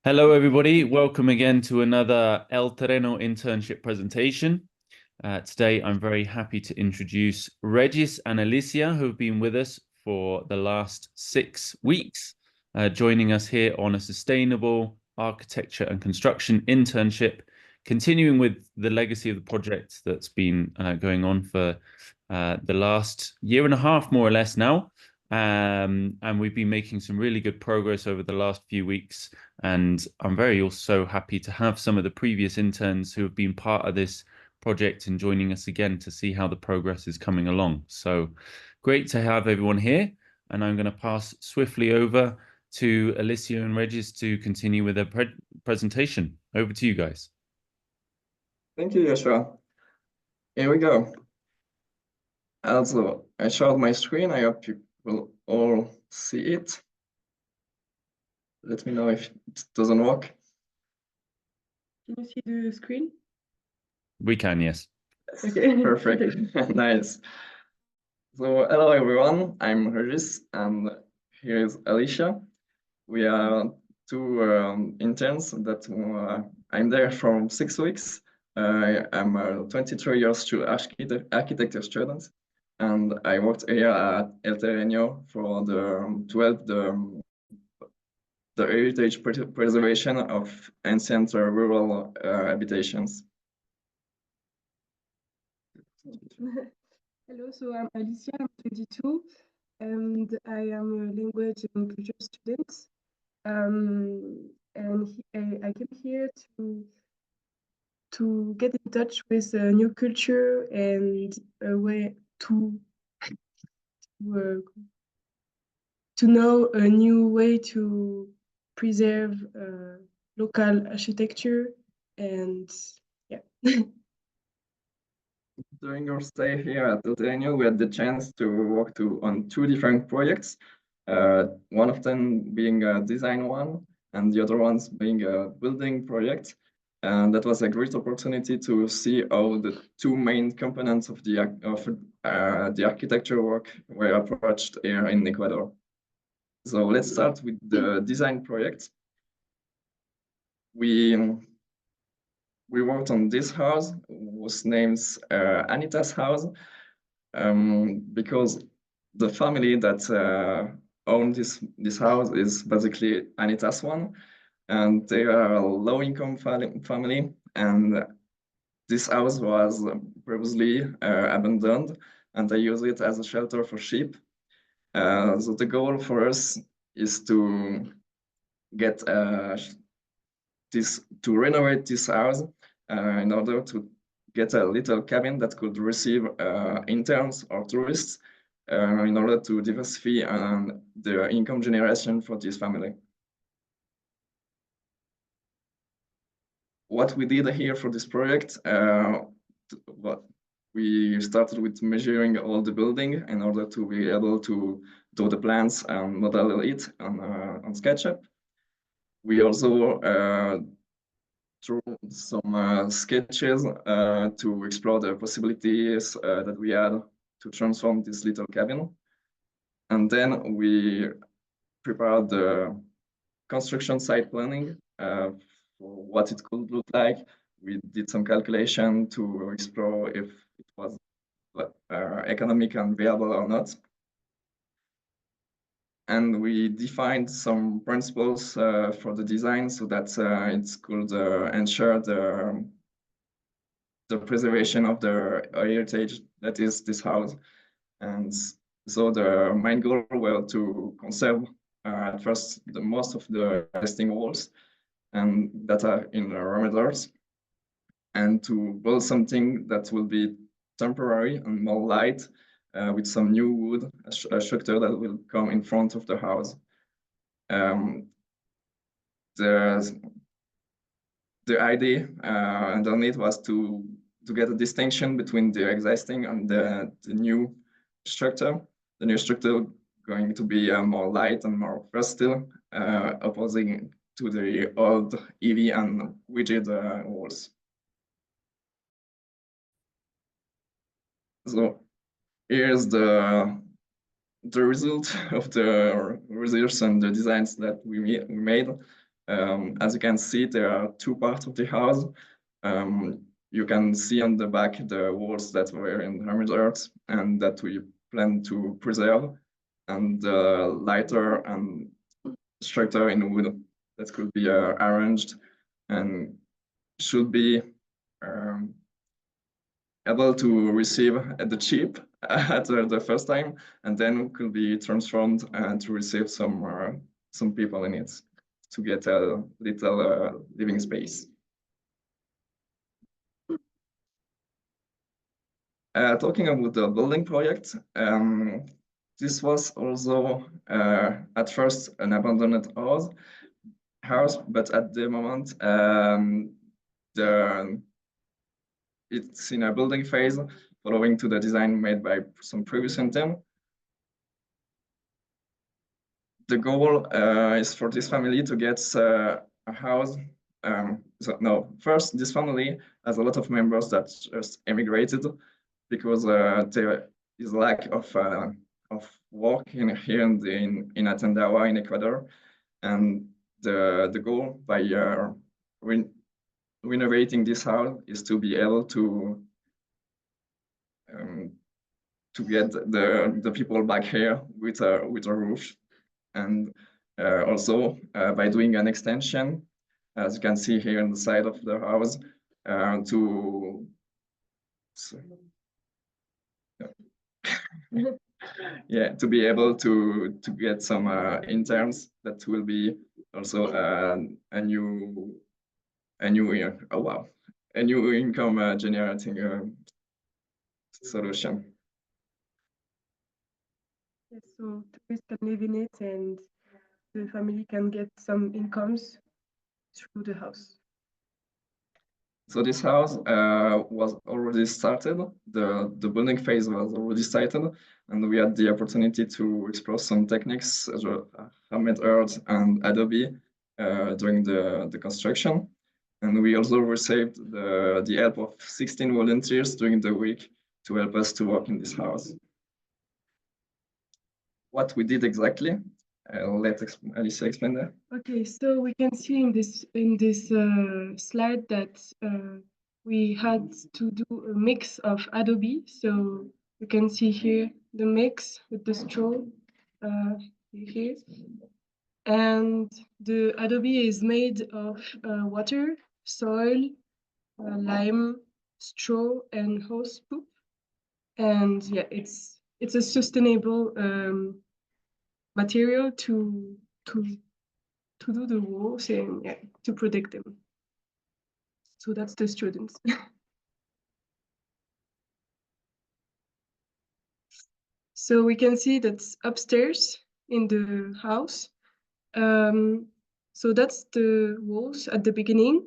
Hello, everybody. Welcome again to another El Terreno internship presentation. Today, I'm very happy to introduce Regis and Alicia, who have been with us for the last 6 weeks, joining us here on a sustainable architecture and construction internship, continuing with the legacy of the project that's been going on for the last year and a half, more or less now. And we've been making some really good progress over the last few weeks. And I'm very also happy to have some of the previous interns who have been part of this project and joining us again to see how the progress is coming along. So great to have everyone here. And I'm going to pass swiftly over to Alicia and Regis to continue with their presentation. Over to you guys. Thank you, Joshua. Here we go. Also, I showed my screen. I hope you will all see it. Let me know if it doesn't work. Can you see the screen? We can, yes. Okay. Perfect. Nice. So, hello everyone. I'm Regis, and here is Alicia. We are two interns that I'm there for 6 weeks. I'm a 23 years architecture student, and I worked here at El Terreno for to help the heritage preservation of ancient rural habitations. Hello, so I'm Alicia, I'm 22, and I am a language and culture student. I came here to get in touch with a new culture and a way to know a new way to preserve local architecture, and yeah. During our stay here at El Terreno, we had the chance to work on 2 different projects. One of them being a design one, and the other ones being a building project. And that was a great opportunity to see how the 2 main components of the architecture work were approached here in Ecuador. So let's start with the design project. We worked on this house, whose name's Anita's house, because the family that owned this house is basically Anita's one, and they are a low-income family, and this house was previously abandoned, and they use it as a shelter for sheep. So the goal for us is to get to renovate this house in order to get a little cabin that could receive interns or tourists in order to diversify the income generation for this family. What we did here for this project, we started with measuring all the building in order to be able to do the plans and model it on SketchUp. We also drew some sketches to explore the possibilities that we had to transform this little cabin. And then we prepared the construction site planning for what it could look like. We did some calculation to explore if it was economic and viable or not. And we defined some principles for the design so that it could ensure the preservation of the heritage that is this house. And so the main goal were to conserve at first most of the existing walls and that are in remedials, and to build something that will be temporary and more light with some new wood structure that will come in front of the house. The idea underneath was to get a distinction between the existing and the new structure. The new structure going to be more light and more versatile, opposing to the old heavy and rigid walls. So here's the result of the research and the designs that we made. As you can see, there are two parts of the house. You can see on the back the walls that were in hermit earth and that we plan to preserve, and lighter and structure in wood that could be arranged and should be able to receive the chip at the first time, and then could be transformed to receive some people in it to get a little living space. Talking about the building project, this was also at first an abandoned house, but at the moment it's in a building phase, following to the design made by some previous intern. The goal is for this family to get a house. First, this family has a lot of members that just emigrated because there is lack of work here in Atendawa in Ecuador, and the goal by renovating this house is to be able to get the people back here with a roof, and also by doing an extension, as you can see here on the side of the house, to yeah, to be able to get some interns that will be also a new oh wow, a new income generating solution. Yes, so tourists can live in it and the family can get some incomes through the house. So this house was already started. The building phase was already started, and we had the opportunity to explore some techniques, handmade earth and Adobe during the construction. And we also received the help of 16 volunteers during the week to help us to work in this house. What we did exactly, let Alicia explain that. Okay, so we can see in this slide that we had to do a mix of Adobe. So you can see here the mix with the straw here. And the Adobe is made of water, soil, lime, straw, and horse poop. And yeah, it's a sustainable material to do the walls and yeah, to protect them. So that's the students. So we can see that's upstairs in the house. So that's the walls at the beginning,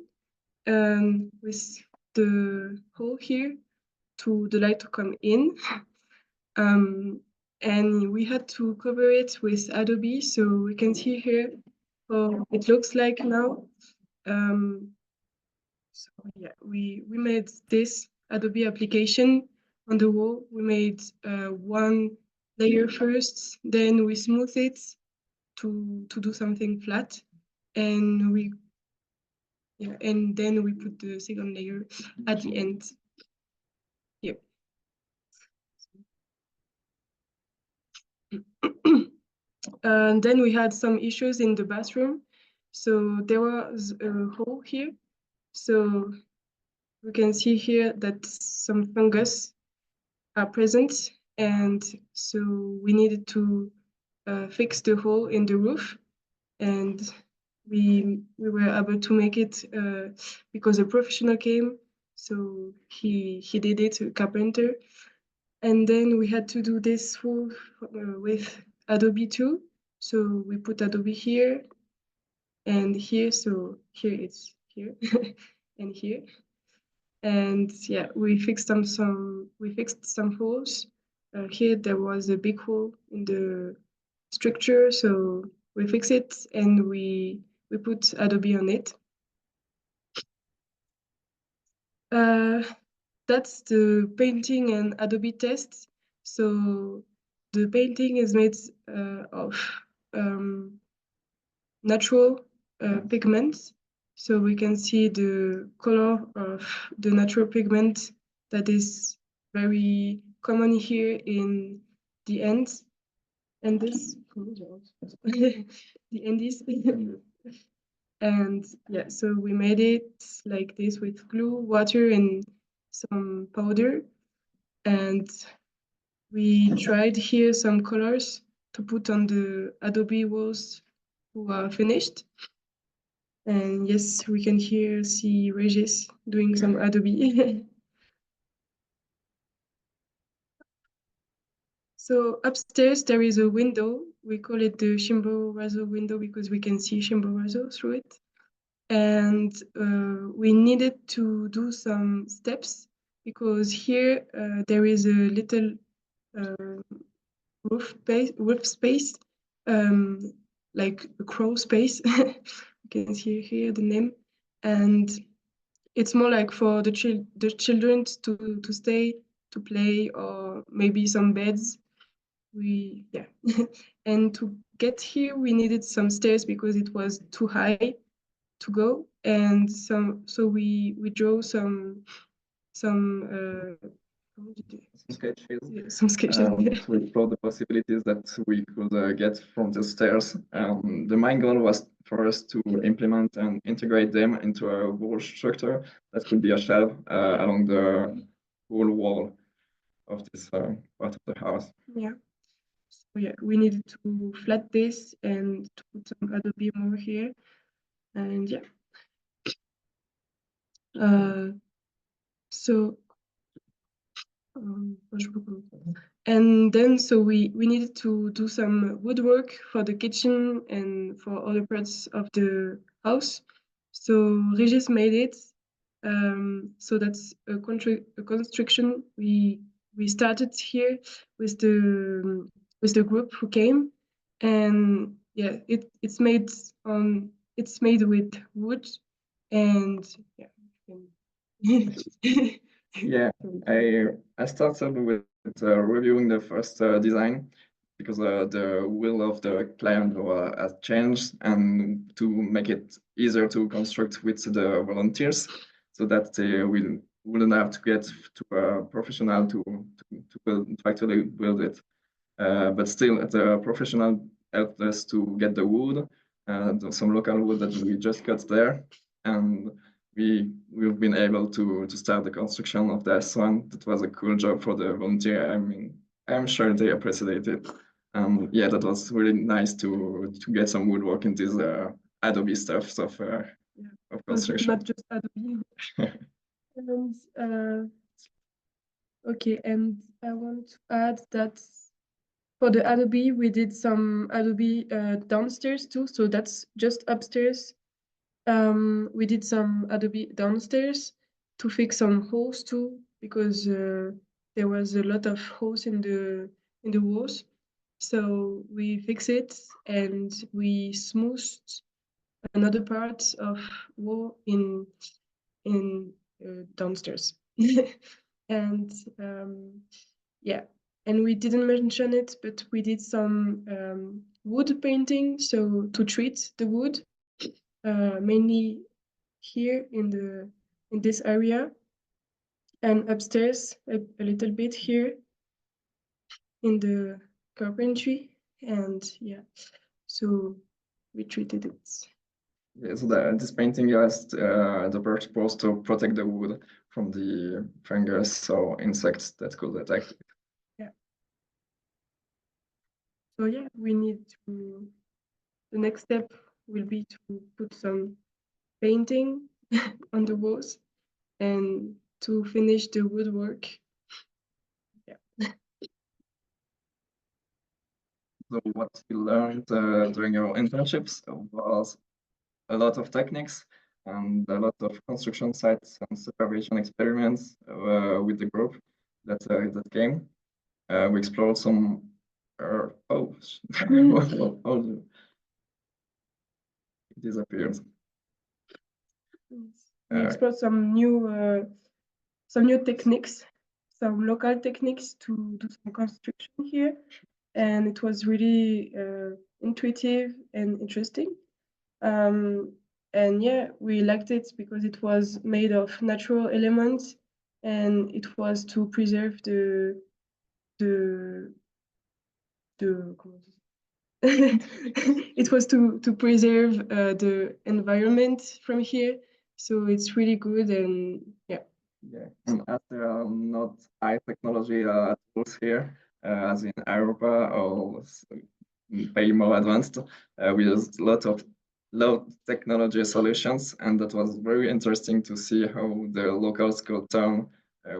with the hole here to the light to come in. And we had to cover it with Adobe, so we can see here how it looks like now. So yeah, we made this Adobe application on the wall. We made one layer first, then we smooth it to do something flat, and then we put the second layer at the end. Yep. And then we had some issues in the bathroom. So there was a hole here. So we can see here that some fungus are present. And so we needed to fix the hole in the roof. And we were able to make it because a professional came. So he did it, a carpenter. And then we had to do this full with Adobe too. So we put Adobe here and here. So here it's here and here. And yeah, we fixed some holes. Here there was a big hole in the structure, so we fixed it and we put Adobe on it. That's the painting and Adobe test. So the painting is made of natural pigments. So we can see the color of the natural pigment that is very common here in the Andes. And this, the Andes. And yeah, so we made it like this with glue, water, and some powder. And we tried here some colors to put on the Adobe walls who are finished. And yes, we can here see Regis doing some Adobe. So upstairs there is a window. We call it the Chimborazo window because we can see Chimborazo through it. And we needed to do some steps because here there is a little roof space, like a crow space. You can see here the name, and it's more like for the children to stay, to play, or maybe some beds. Yeah, and to get here we needed some stairs because it was too high to go, and so we drew some sketches. yeah, some sketches. To explore the possibilities that we could get from the stairs. The main goal was for us to implement and integrate them into a wall structure that could be a shelf along the whole wall of this part of the house. Yeah. So yeah, we needed to flat this and to put some Adobe more here, and yeah. So and then so we needed to do some woodwork for the kitchen and for other parts of the house. So Regis made it. So that's a construction we started here with the group who came, and yeah, it's made with wood, and yeah. Yeah, I started with reviewing the first design because the will of the client has changed, and to make it easier to construct with the volunteers so that they wouldn't have to get to a professional to actually build it. But still, the professional helped us to get the wood, some local wood that we just got there, and we've been able to start the construction of this one. That was a cool job for the volunteer. I mean, I'm sure they appreciate it. Yeah, that was really nice to get some woodwork in this Adobe stuff of construction. Not just Adobe. And okay, and I want to add that for the Adobe, we did some Adobe downstairs too. So that's just upstairs. We did some Adobe downstairs to fix some holes too, because there was a lot of holes in the walls. So we fixed it and we smoothed another part of wall in downstairs. And yeah, and we didn't mention it, but we did some wood painting, so to treat the wood, mainly here in this area, and upstairs a little bit here in the carpentry, and yeah, so we treated it. Yeah, so this painting has the purpose to protect the wood from the fungus or insects that could attack it. Yeah. So yeah, we need to. The next step will be to put some painting on the walls and to finish the woodwork. Yeah. So what we learned during our internships was a lot of techniques and a lot of construction sites and supervision experiments with the group that came. We explored some. Oh, oh, it disappeared. We explored some new techniques, some local techniques to do some construction here, and it was really intuitive and interesting. And yeah, we liked it because it was made of natural elements, and it was to preserve the it was to preserve the environment from here. So it's really good, and yeah. Yeah, and as there are not high technology tools here, as in Europa or way more advanced, we used a lot of low technology solutions, and that was very interesting to see how the locals could turn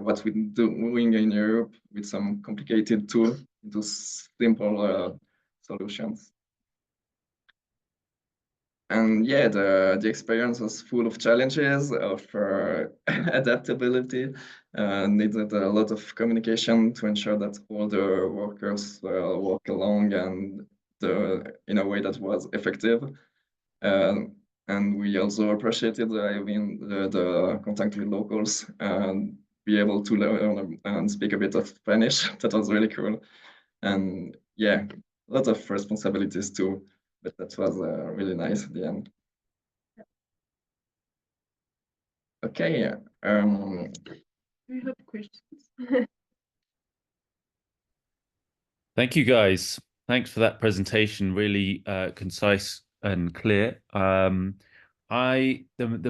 what we're doing in Europe with some complicated tool into simple solutions. And yeah, the experience was full of challenges, of adaptability, needed a lot of communication to ensure that all the workers work along and in a way that was effective. And we also appreciated the contact with locals and be able to learn and speak a bit of Spanish. That was really cool. And yeah, a lot of responsibilities too, but that was really nice at the end. Okay. Do you have questions? Thank you, guys. Thanks for that presentation. Really concise and clear. The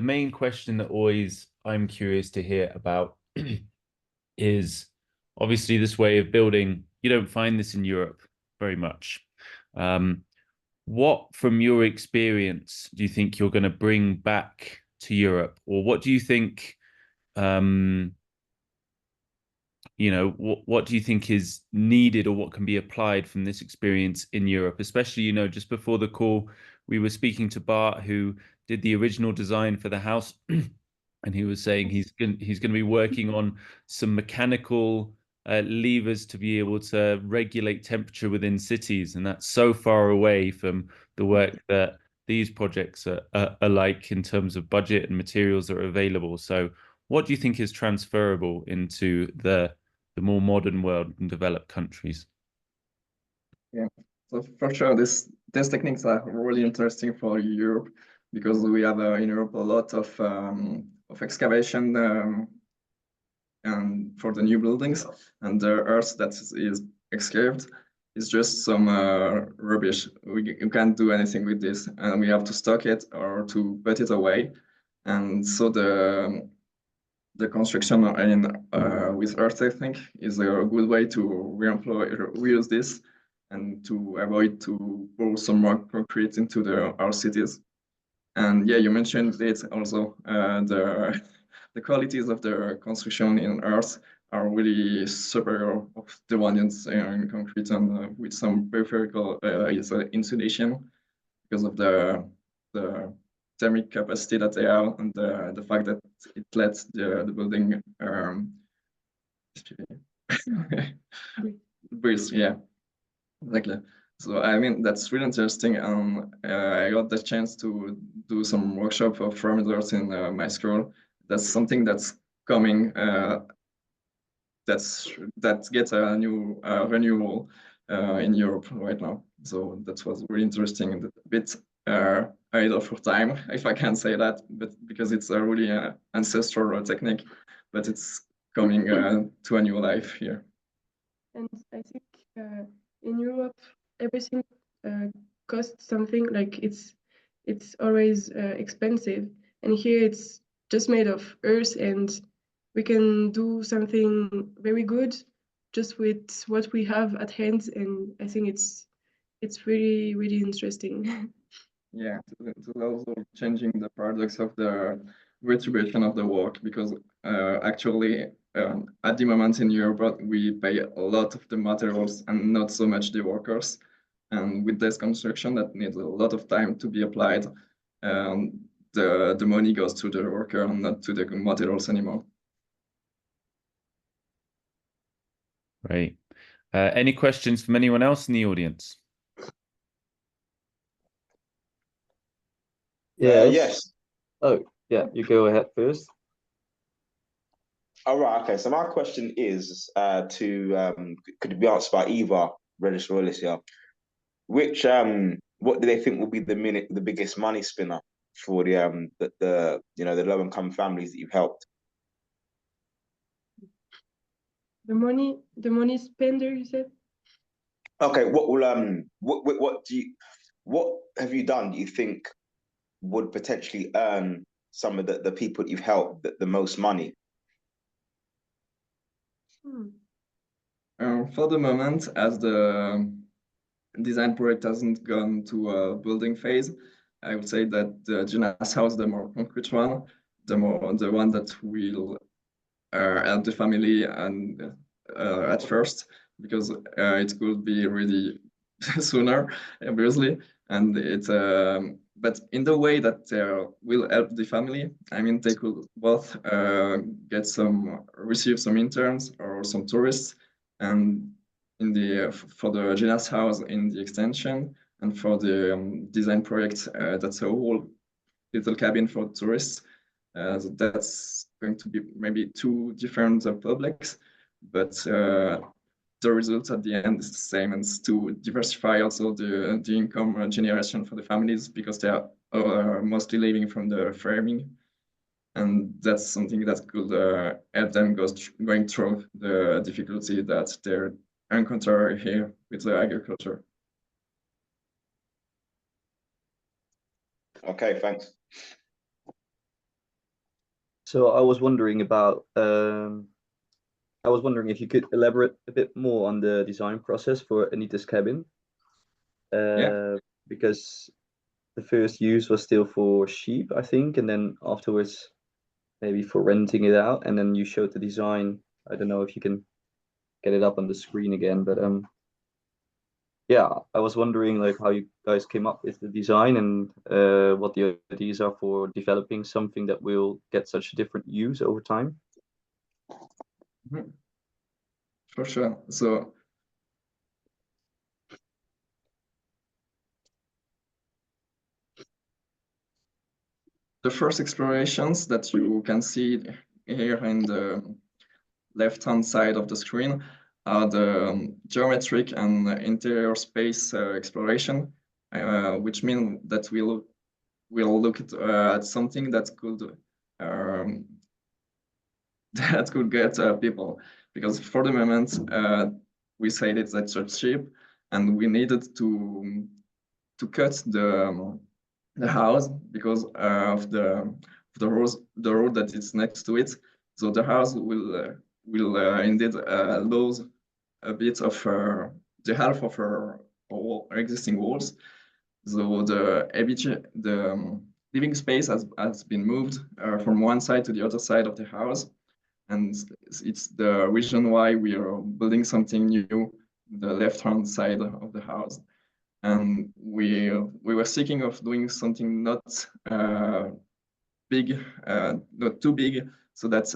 main question that always I'm curious to hear about is obviously this way of building. You don't find this in Europe very much. What, from your experience, do you think you're going to bring back to Europe, or what do you think? What do you think is needed or what can be applied from this experience in Europe? Especially, just before the call, we were speaking to Bart, who did the original design for the house, and he was saying he's going to be working on some mechanical levers to be able to regulate temperature within cities, and that's so far away from the work that these projects are like in terms of budget and materials that are available. So, what do you think is transferable into the more modern world and developed countries? Yeah, so for sure, these techniques are really interesting for Europe because we have in Europe a lot of excavation and for the new buildings, and the earth that is excavated is just some rubbish. You can't do anything with this, and we have to stock it or to put it away. And so the construction in with earth, I think, is a good way to reuse this and to avoid to pour some more concrete into our cities. And yeah, you mentioned it also. The qualities of the construction in earth are really superior of the ones in concrete and with some peripheral insulation because of the thermic capacity that they have and the fact that it lets the building breathe. Yeah, exactly. So I mean that's really interesting. I got the chance to do some workshop of parameters in my school. That's something that's coming. That gets a new renewal in Europe right now. So that was really interesting and a bit ahead of our time, if I can say that, but because it's a really ancestral technique, but it's coming to a new life here. And I think in Europe, everything costs something. Like it's always expensive, and here it's just made of earth, and we can do something very good just with what we have at hand. And I think it's really really interesting. Yeah, it's also changing the paradox of the retribution of the work because actually at the moment in Europe we pay a lot of the materials and not so much the workers. And with this construction that needs a lot of time to be applied, the money goes to the worker and not to the materials anymore. Great. Any questions from anyone else in the audience? Yes. Oh, yeah, you go ahead first. All right. Okay. So my question is could it be answered by either Regis or Alicia? Which what do they think will be the biggest money spinner for the the low income families that you've helped? The money spender, you said? Okay, what have you done do you think would potentially earn some of the people that you've helped the most money? For the moment, as the design project hasn't gone to a building phase, I would say that the Jonas house, the more concrete one, the one that will help the family and at first, because it could be really sooner, obviously, and it's but in the way that will help the family. I mean, they could both receive some interns or some tourists, and in the for the Jonas house in the extension, and for the design project, that's a whole little cabin for tourists. So that's going to be maybe two different publics, but the result at the end is the same, and it's to diversify also the income generation for the families, because they are mostly living from the farming, and that's something that could help them going through the difficulty that they encounter here with the agriculture. Okay, thanks. So I was wondering about, I was wondering if you could elaborate a bit more on the design process for Anita's cabin. Yeah. Because the first use was still for sheep, I think, and then afterwards maybe for renting it out, and then you showed the design. I don't know if you can get it up on the screen again, but yeah, I was wondering like how you guys came up with the design, and what the ideas are for developing something that will get such a different use over time. For sure. So the first explorations that you can see here in the left-hand side of the screen are the geometric and interior space exploration, which mean that we'll look at something that could that could get people, because for the moment we said it's cheap, and we needed to cut the house because of the road that is next to it. So the house will indeed lose a bit of the half of her existing walls. So the living space has been moved from one side to the other side of the house, and it's the reason why we are building something new, the left-hand side of the house. And we were thinking of doing something not big, not too big, so that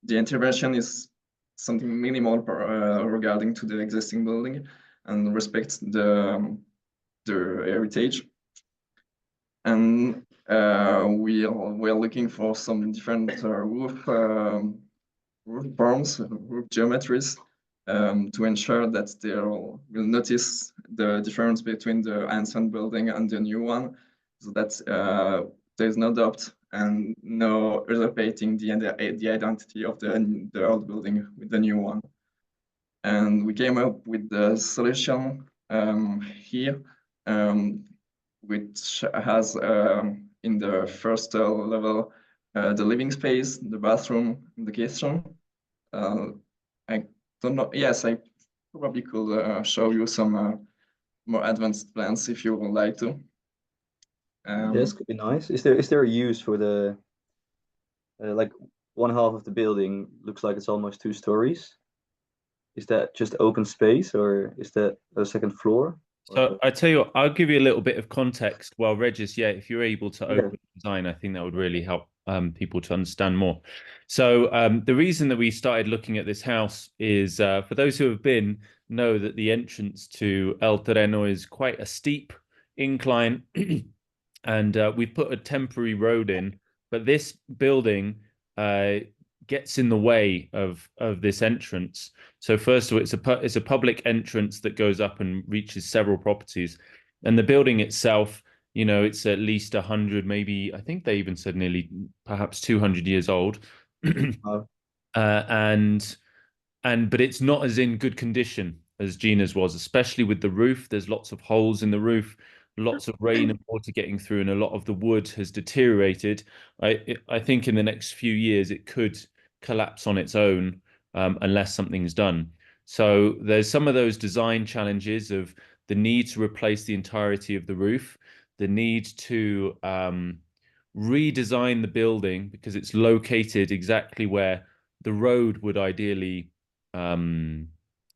the intervention is something minimal regarding to the existing building, and respect the heritage. And we are looking for some different roof forms, roof geometries, to ensure that they will notice the difference between the ancient building and the new one, so that there's no doubt and no usurpating the identity of the old building with the new one. And we came up with the solution here, which has in the first level the living space, the bathroom, the kitchen. I don't know. Yes, I probably could show you some more advanced plans if you would like to. Yes, could be nice. Is there a use for the like one half of the building looks like it's almost 2 stories? Is that just open space, or is that a second floor? So I tell you what, I'll give you a little bit of context. Well, Regis, yeah, if you're able to open design, I think that would really help people to understand more. So the reason that we started looking at this house is for those who have been, know that the entrance to El Terreno is quite a steep incline, and we've put a temporary road in. But this building gets in the way of this entrance. So first of all, it's a public entrance that goes up and reaches several properties, and the building itself, you know, it's at least 100, maybe I think they even said nearly perhaps 200 years old. Oh. But it's not as in good condition as Gina's was, especially with the roof. There's lots of holes in the roof, lots of rain and water getting through, and a lot of the wood has deteriorated. I think in the next few years it could collapse on its own, unless something's done. So there's some of those design challenges of the need to replace the entirety of the roof, the need to redesign the building because it's located exactly where the road would ideally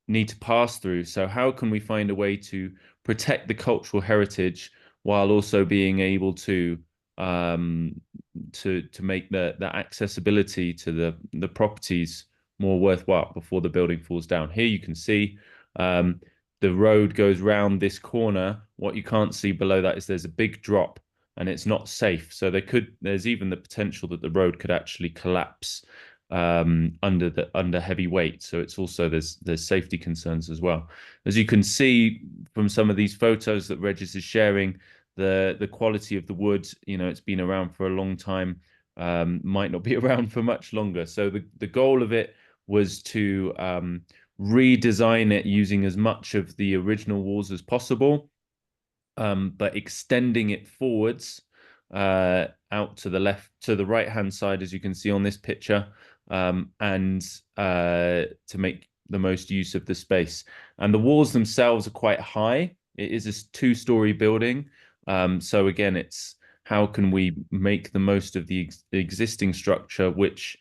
need to pass through. So how can we find a way to protect the cultural heritage while also being able to make the accessibility to the properties more worthwhile before the building falls down? Here you can see the road goes round this corner. What you can't see below that is there's a big drop and it's not safe. So there's even the potential that the road could actually collapse under heavy weight. So it's also there's safety concerns as well. As you can see from some of these photos that Regis is sharing, the quality of the wood, you know, it's been around for a long time, might not be around for much longer. So the goal of it was to redesign it using as much of the original walls as possible, but extending it forwards out to the left, to the right-hand side, as you can see on this picture, and to make the most use of the space. And the walls themselves are quite high. It is a two-story building. So again, it's how can we make the most of the existing structure, which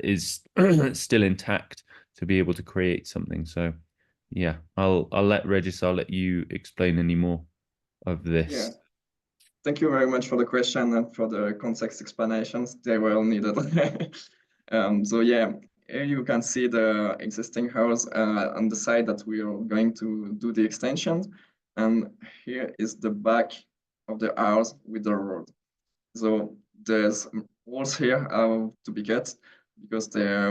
is still intact, to be able to create something. So yeah, I'll let Regis, I'll let you explain any more of this. Yeah. Thank you very much for the question and for the context explanations. They were all needed. So yeah, here you can see the existing house on the side that we are going to do the extension. And here is the back of the house with the road. So there's walls here to be cut because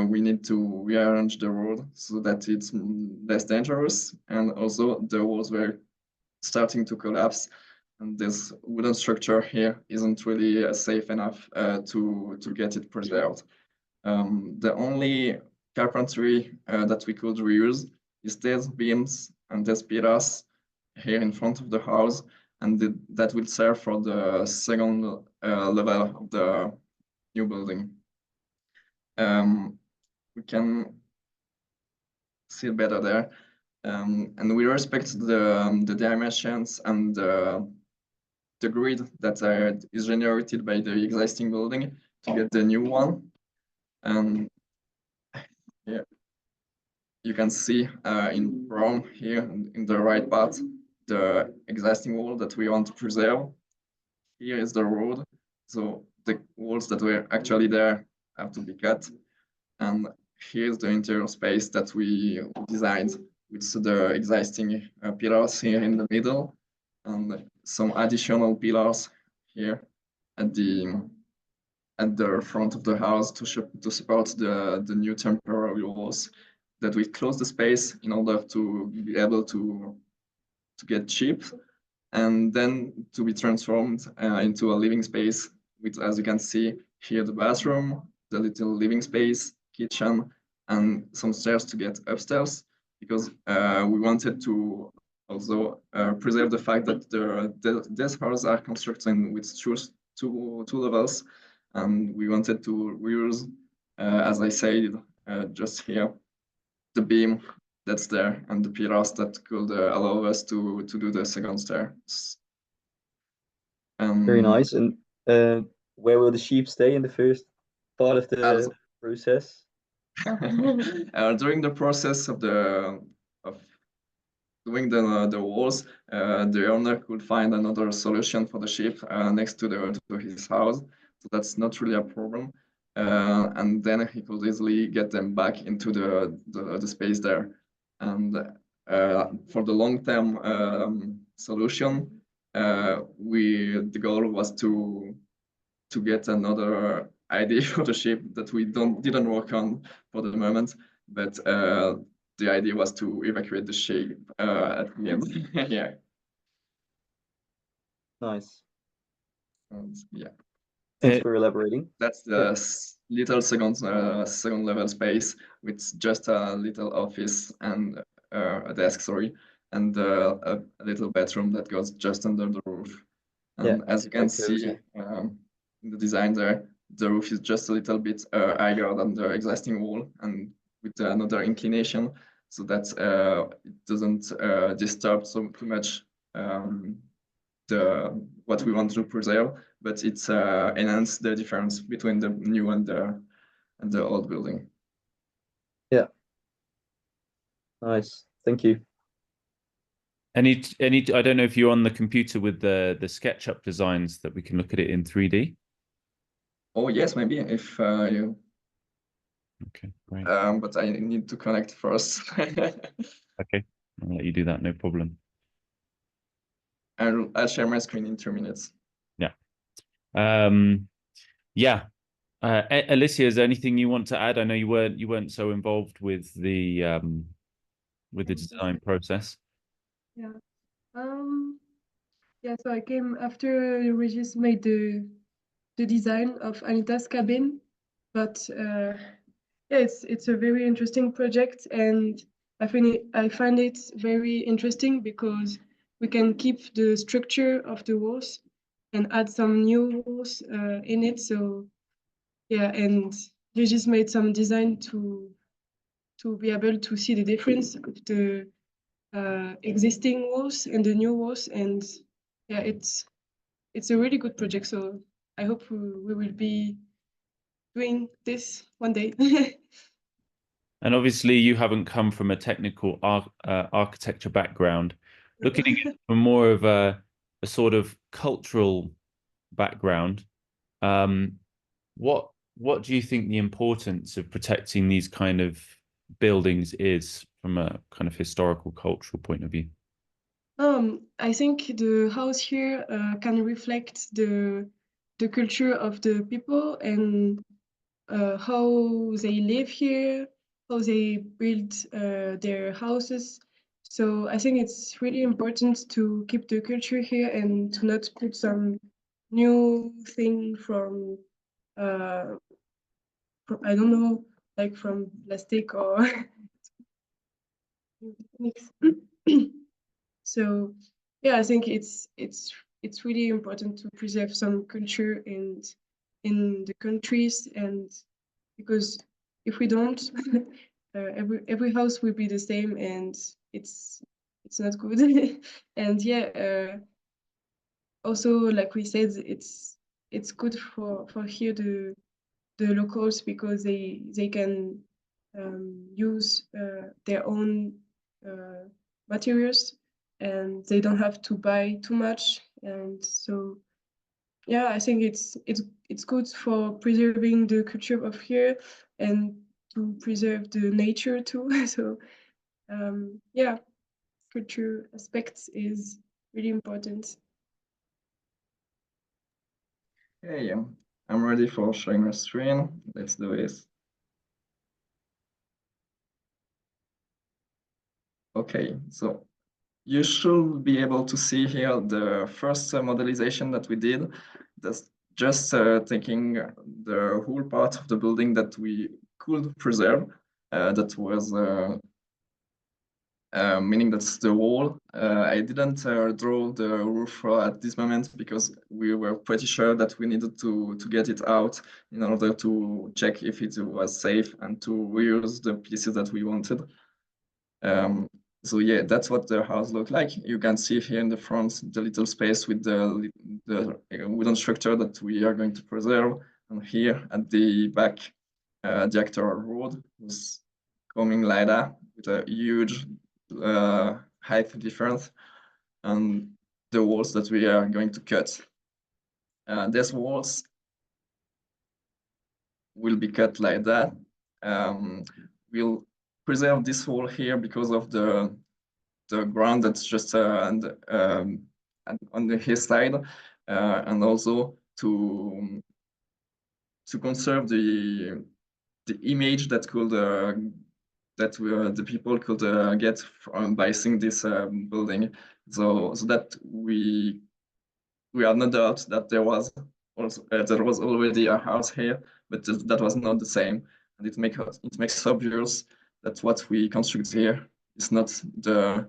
we need to rearrange the road so that it's less dangerous. And also the walls were starting to collapse. And this wooden structure here isn't really safe enough to get it preserved. The only carpentry that we could reuse is these beams and these pillars here in front of the house, and that will serve for the second level of the new building. We can see it better there. And we respect the dimensions and the grid that is generated by the existing building to get the new one. And yeah, you can see in brown here in the right part, the existing wall that we want to preserve. Here is the road. So the walls that were actually there have to be cut. And here's the interior space that we designed with the existing pillars here in the middle and some additional pillars here at the front of the house to support the new temporary walls that we close the space in order to be able to get cheap and then to be transformed into a living space with, as you can see here, the bathroom, the little living space, kitchen, and some stairs to get upstairs, because we wanted to also preserve the fact that these houses are constructed with two levels, and we wanted to reuse, as I said, just here, the beam that's there and the pillars that could allow us to do the second stairs. Very nice. And where will the sheep stay in the first part of the process? During the process of doing the walls, the owner could find another solution for the sheep next to his house, so that's not really a problem. And then he could easily get them back into the space there. And for the long-term solution, the goal was to get another idea for the ship that we didn't work on for the moment, but the idea was to evacuate the ship at the end. Yeah. Nice. And yeah. Thanks for elaborating. That's the little second level space with just a little office and a desk, sorry, and a little bedroom that goes just under the roof. And as you can see in the design there, the roof is just a little bit higher than the existing wall and with another inclination, so that it doesn't disturb so too much what we want to preserve, but it's enhance the difference between the new and the old building. Yeah. Nice. Thank you. Any, I don't know if you're on the computer with the SketchUp designs that we can look at it in 3D. Oh yes, maybe if you. Okay, great. But I need to connect first. Okay, I'll let you do that. No problem. I'll share my screen in 2 minutes. Yeah. Yeah. Alicia, is there anything you want to add? I know you weren't so involved with the design process. Yeah. Yeah, so I came after Regis made the design of Anita's cabin, but yeah, it's a very interesting project, and I find it very interesting because we can keep the structure of the walls and add some new walls in it. So yeah, and Regis made some design to be able to see the difference of the existing walls and the new walls, and yeah, it's a really good project. So I hope we will be doing this one day. And obviously, you haven't come from a technical architecture background. Looking at it from more of a sort of cultural background, what do you think the importance of protecting these kind of buildings is from a kind of historical, cultural point of view? I think the house here can reflect the culture of the people and how they live here, how they build their houses. So I think it's really important to keep the culture here and to not put some new thing from I don't know, like from plastic or so yeah, I think it's really important to preserve some culture in the countries, and because if we don't, every house will be the same, and it's not good. And yeah, also like we said, it's good for here the locals because they can use their own materials, and they don't have to buy too much. And so yeah, I think it's good for preserving the culture of here and to preserve the nature too. So yeah, culture aspects is really important. Hey, I'm ready for sharing my screen. Let's do this. Okay, so you should be able to see here the first modelization that we did. That's just taking the whole part of the building that we could preserve. That was meaning that's the wall. I didn't draw the roof at this moment because we were pretty sure that we needed to get it out in order to check if it was safe and to reuse the pieces that we wanted. So yeah, that's what the house looked like. You can see here in the front the little space with the wooden structure that we are going to preserve, and here at the back, the actual road was coming like that with a huge height difference, and the walls that we are going to cut. These walls will be cut like that. We'll preserve this wall here because of the ground that's just on his side, and also to to conserve the image that could the people could get by seeing this building. So that we are no doubt that there was already a house here, but that was not the same, and it makes obvious that what we construct here is not the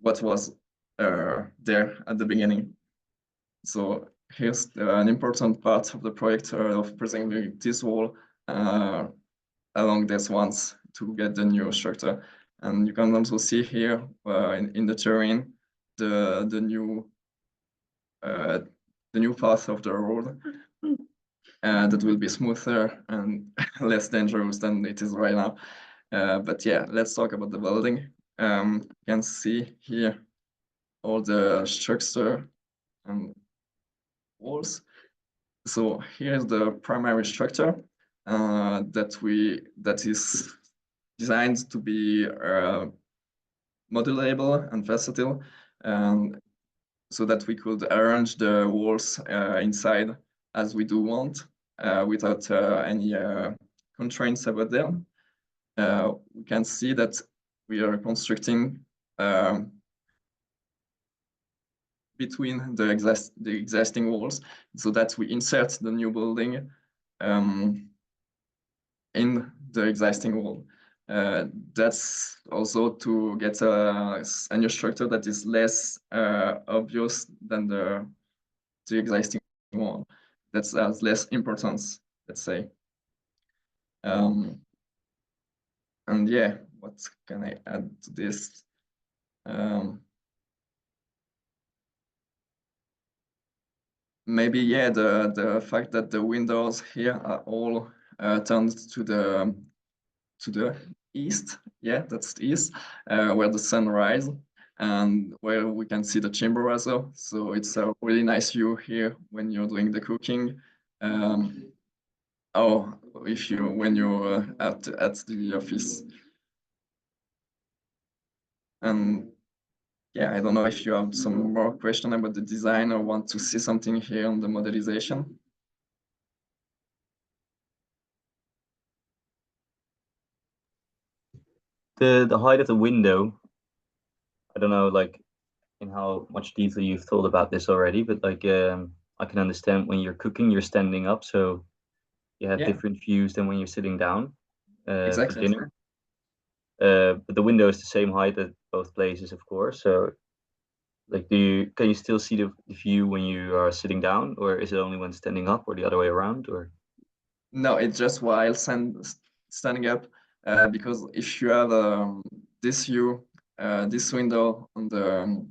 what was there at the beginning. So here's an important part of the project of preserving this wall along these ones to get the new structure. And you can also see here in the terrain the new path of the road that will be smoother and less dangerous than it is right now. But yeah, let's talk about the building. You can see here all the structure and walls. So here's the primary structure that is designed to be modulable and versatile, so that we could arrange the walls inside as we do want without any constraints about them. We can see that we are constructing between the existing walls, so that we insert the new building in the existing wall. That's also to get a new structure that is less obvious than the existing one. That has less importance, let's say. And yeah, what can I add to this? Maybe yeah, the fact that the windows here are all turned to the east. Yeah, that's the east, where the sun rises and where we can see the chamber as well. So it's a really nice view here when you're doing the cooking. Oh, when you're at the office. And yeah, I don't know if you have some more question about the design or want to see something here on the modelization. The height of the window, I don't know like in how much detail you've thought about this already, but like I can understand when you're cooking, you're standing up, so you have different views than when you're sitting down for dinner. But the window is the same height at both places, of course. So like can you still see the view when you are sitting down, or is it only when standing up, or the other way around, or? No, it's just while standing up, because if you have this view, this window on the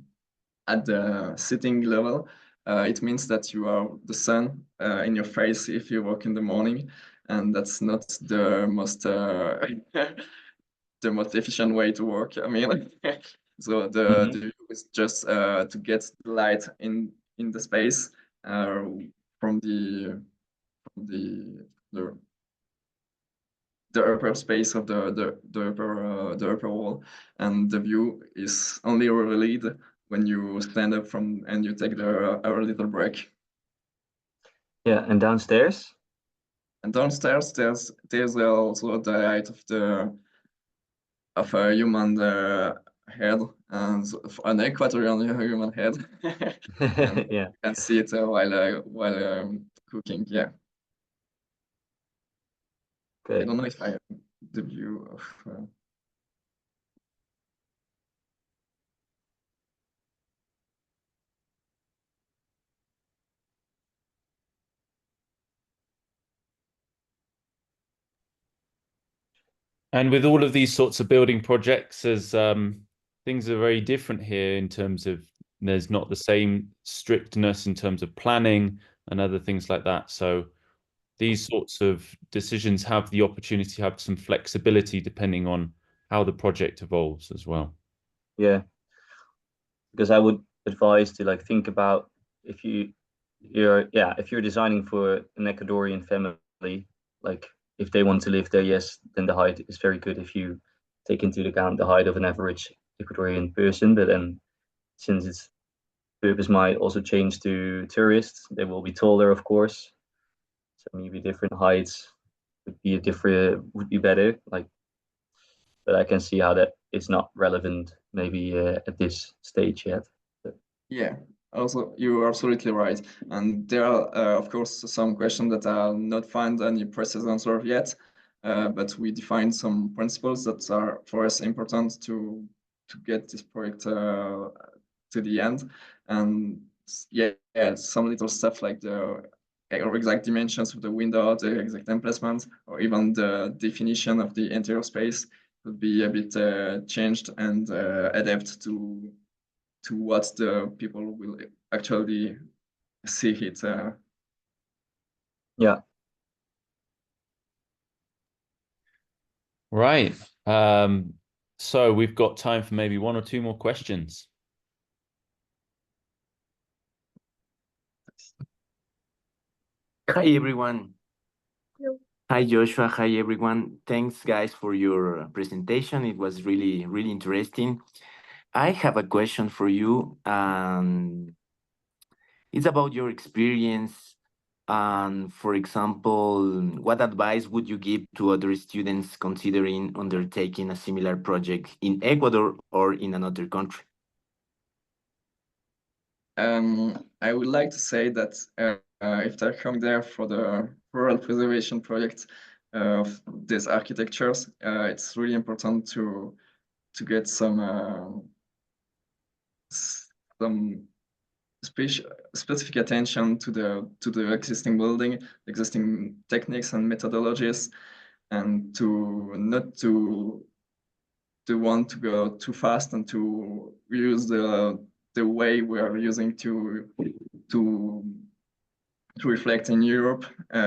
at the sitting level, it means that you are the sun in your face if you work in the morning, and that's not the most the most efficient way to work. I mean, so the view is just to get the light in the space from the upper space of the upper wall, and the view is only revealed when you stand up and you take a little break. Yeah, and downstairs? And downstairs there's also the height of a human head, and an equatorial human head. Yeah, you can see it while cooking. Yeah. okay. I don't know if I have the view of. And with all of these sorts of building projects, as things are very different here in terms of there's not the same strictness in terms of planning and other things like that. So these sorts of decisions have the opportunity to have some flexibility depending on how the project evolves as well. Yeah, because I would advise to like think about if you're designing for an Ecuadorian family, like if they want to live there, yes, then the height is very good if you take into account the height of an average Ecuadorian person. But then since it's purpose might also change to tourists. They will be taller, of course. So maybe different heights would be better. Like, but I can see how that is not relevant maybe at this stage yet. Yeah, also you are absolutely right. And there are, of course, some questions that are not find any precise answer yet, but we defined some principles that are for us important to get this project to the end. And yeah, some little stuff like the exact dimensions of the window, the exact emplacement, or even the definition of the interior space could be a bit changed and adapt to what the people will actually see it. Yeah. Right. So we've got time for maybe one or two more questions. Hi, everyone. Hello. Hi, Joshua. Hi, everyone. Thanks, guys, for your presentation. It was really, really interesting. I have a question for you, and it's about your experience. And for example, what advice would you give to other students considering undertaking a similar project in Ecuador or in another country? I would like to say that if they're coming there for the rural preservation project of these architectures, it's really important to get some specific attention to the existing building, existing techniques and methodologies, and to not to want to go too fast and to use the way we are using to reflect in Europe,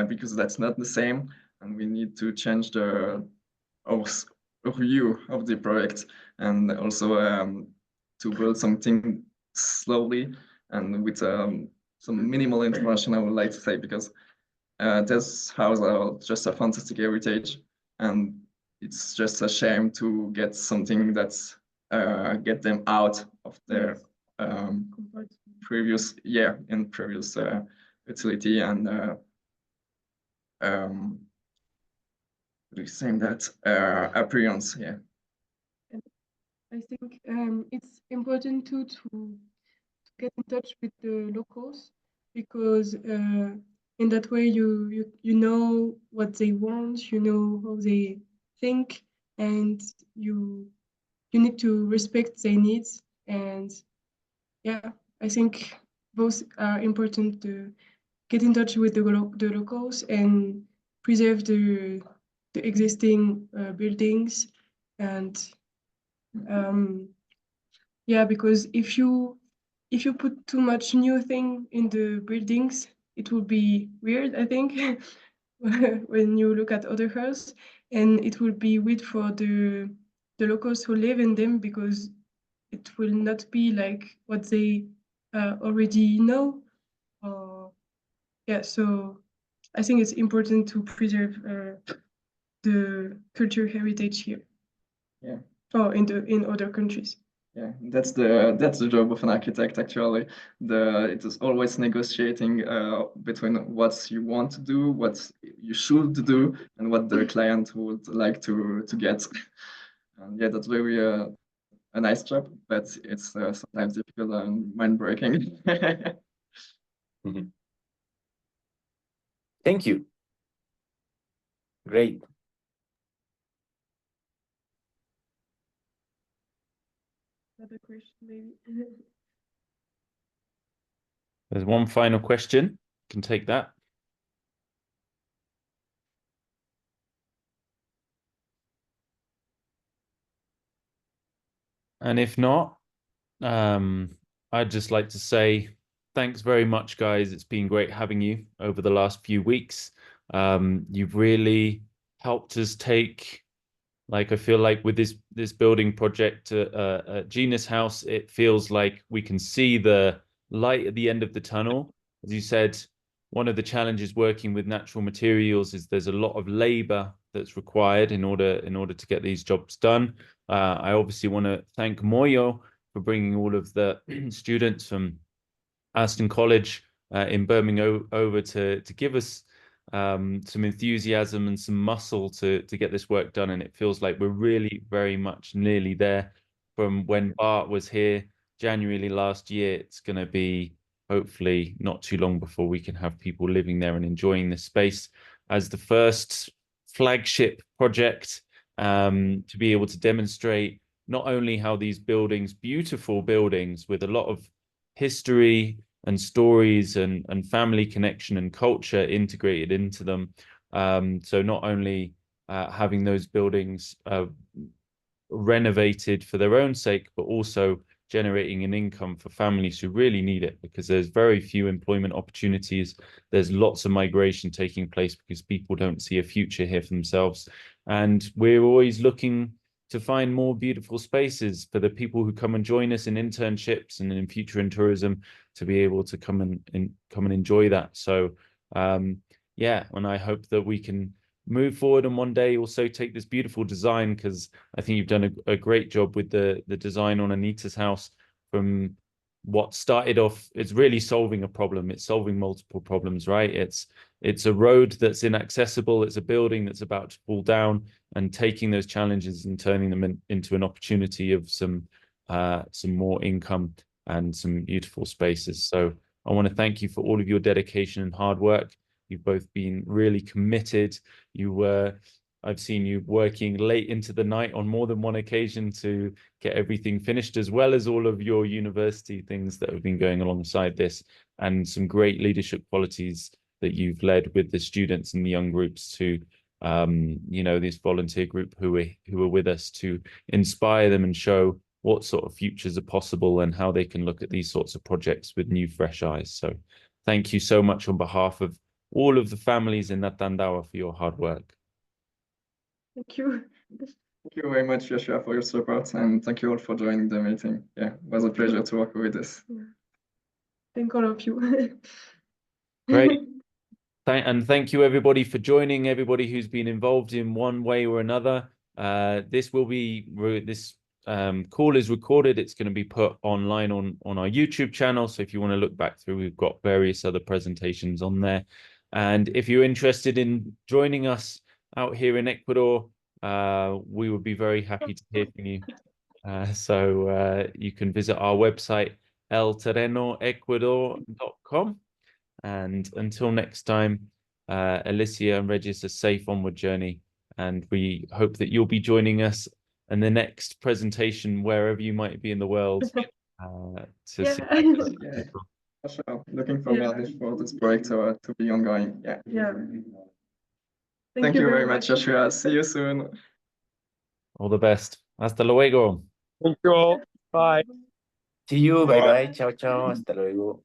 because that's not the same, and we need to change our view of the project, and also to build something slowly and with some minimal information, I would like to say, because this house are just a fantastic heritage, and it's just a shame to get something that's get them out of their previous utility and saying that appearance. Yeah. I think it's important too to get in touch with the locals, because in that way you know what they want, you know how they think, and you need to respect their needs. And yeah, I think both are important, to get in touch with the locals and preserve the existing buildings. And yeah, because if you put too much new thing in the buildings, it will be weird, I think, when you look at other houses, and it will be weird for the locals who live in them, because it will not be like what they already know. Yeah, so I think it's important to preserve the culture heritage here. Yeah. Or in other countries. Yeah, that's the job of an architect, actually. It is always negotiating between what you want to do, what you should do, and what the client would like to get. And yeah, that's very a nice job, but it's sometimes difficult and mind-breaking. Thank you. Great. Another question, maybe. There's one final question. You can take that. And if not, I'd just like to say thanks very much, guys. It's been great having you over the last few weeks. You've really helped us take, like, I feel like with this building project, Genus House, it feels like we can see the light at the end of the tunnel. As you said, one of the challenges working with natural materials is there's a lot of labor that's required in order to get these jobs done. I obviously want to thank Moyo for bringing all of the students from Aston College in Birmingham over to give us some enthusiasm and some muscle to get this work done. And it feels like we're really very much nearly there. From when Bart was here January last year, it's going to be hopefully not too long before we can have people living there and enjoying this space as the first flagship project to be able to demonstrate not only how these buildings, beautiful buildings with a lot of history and stories and family connection and culture integrated into them. So not only having those buildings renovated for their own sake, but also generating an income for families who really need it, because there's very few employment opportunities. There's lots of migration taking place because people don't see a future here for themselves. And we're always looking to find more beautiful spaces for the people who come and join us in internships and in future in tourism to be able to come and enjoy that. So yeah, and I hope that we can move forward and one day also take this beautiful design, because I think you've done a great job with the design on Anita's house. From what started off, it's really solving a problem. It's solving multiple problems, right? It's a road that's inaccessible. It's a building that's about to fall down, and taking those challenges and turning them into an opportunity of some more income and some beautiful spaces. So I want to thank you for all of your dedication and hard work. You've both been really committed. I've seen you working late into the night on more than one occasion to get everything finished, as well as all of your university things that have been going alongside this, and some great leadership qualities that you've led with the students and the young groups to, this volunteer group who are with us, to inspire them and show what sort of futures are possible and how they can look at these sorts of projects with new, fresh eyes. So thank you so much on behalf of all of the families in Natandawa for your hard work. Thank you. Thank you very much, Joshua, for your support, and thank you all for joining the meeting. Yeah, it was a pleasure to work with this. Thank all of you. Great. And thank you everybody for joining, everybody who's been involved in one way or another. This call is recorded. It's going to be put online on our YouTube channel. So if you want to look back through, we've got various other presentations on there. And if you're interested in joining us out here in Ecuador, we would be very happy to hear from you. So you can visit our website, elterrenoecuador.com. And until next time, Alicia and Regis, a safe onward journey. And we hope that you'll be joining us in the next presentation, wherever you might be in the world. See. Yeah, for sure. Looking forward for this project to be ongoing. Yeah. Thank you very much, Joshua. See you soon. All the best. Hasta luego. Thank you all. Bye. See you. Bye bye. Ciao, ciao. Hasta luego.